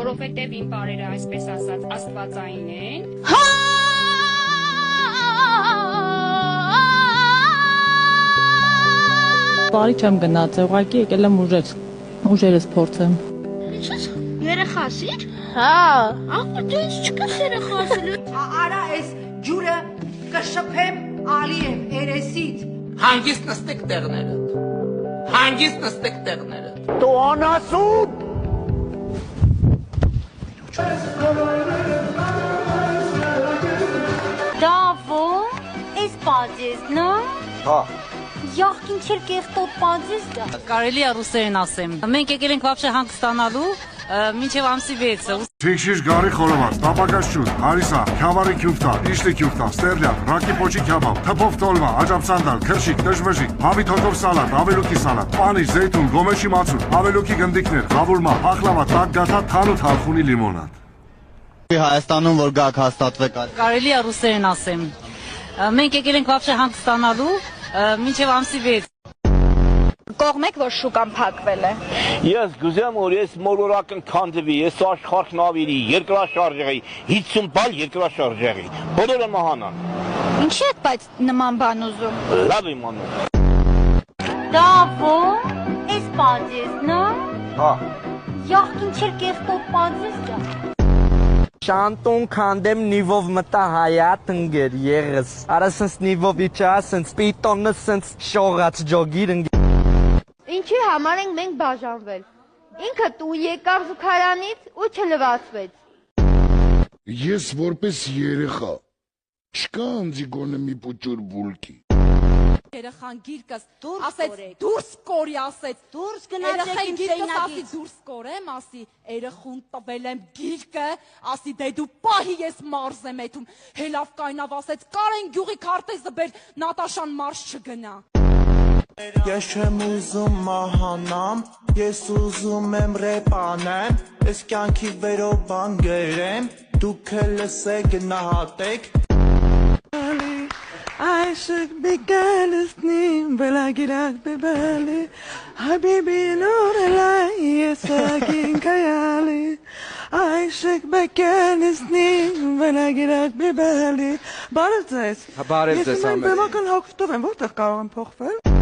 որովհետև իմ բարերը այսպես ասած աստվածային են։ Բարի չեմ գնացել, ուղղակի եկել եմ ուժերս փորձեմ։ Ինչո՞ս երեխասիր։ Հա։ Ահա դու ինձ չկաս երեխասել։ Արա այս ջուրը կշփեմ Ալիև երեսից։ Հանգիստ նստեք տեղներդ։ Հանգիստ նստեք տեղներդ։ Դու անասուն։ Դավո, այս բաժես, նո։ Հա։ Յախքին չել կեղտոտ բաժես դա։ Կարելի է ռուսերեն ասեմ։ Մենք եկել ենք вообще հանգստանալու մինչև ամսի 6-ը։ Թիքշիշ գարի խորոված, տապակաշ ջուր, հարիսա, քյավարի քյուրտա, իշտի քյուրտա, ստերլյա, ռակի պոչի քյաբաբ, թփով տոլմա, աջապ սանդալ, քրշիկ, դժվժիկ, հավիթ հոտով սալատ, ավելուկի սալատ, պանիր, զեյթուն, գոմեշի մածուն, ավելուկի գնդիկներ, ղավուրմա, փախլավա, տաք գաթա, թանութ հալխունի լիմոնադ։ Հայաստանում որ գաք հաստատվեք։ Կարելի է ռուսերեն ասեմ։ Մենք եկել ենք вообще հանգստանալու մինչև ամսի 6։ Կողմեք, որ շուկան փակվել է։ Ես գուզեմ, որ ես մոլորակն քանդվի, ես աշխարհն ավիրի, երկրաշարժեղի, 50 բալ երկրաշարժեղի, բոլորը մահանան։ Ինչի՞ է բայց նման բան ուզում։ Լավ եմ անում։ Դավո, այս բաժես, նո։ Հա։ Յախքին չել կեղտոտ բաժես դա։ Շանտուն քանդեմ նիվով մտա հայատ ընկեր եղս։ Արա սենց նիվով իջա, սենց պիտոնը սենց շողաց ջոգիր ընկեր։ Ինչի համար ենք մենք բաժանվել։ Ինքը տուն եկավ զուգարանից ու չլվացվեց։ Ես որպես երեխա, չկա անձի գոնե մի պուճուր բուլկի։ Երեխան գիրկս ասեց դուրս կորի ասեց դուրս գնացեք իմ սենյակից դուրս կորեմ ասի երեխուն տվել եմ գիրկը ասի դե դու պահի ես մարզ եմ եթում հելավ կայնավ ասեց կարեն գյուղի քարտեզը բեր Նատաշան մարզ չգնա։ Ես չեմ ուզում մահանամ, ես ուզում եմ ռեպանեմ, ես կյանքի վերով բան գերեմ, դուք էլ լսեք գնահատեք։ Aşık bir gelsin, bela girak bir beli, Habibi nurla sakin kayali. Aşık bir gelsin, bela girak bir beli. Բարև ձեզ։ Բարև ձեզ։ Ես իմ բեմական հոգտով եմ, որտեղ կարող եմ փոխվել։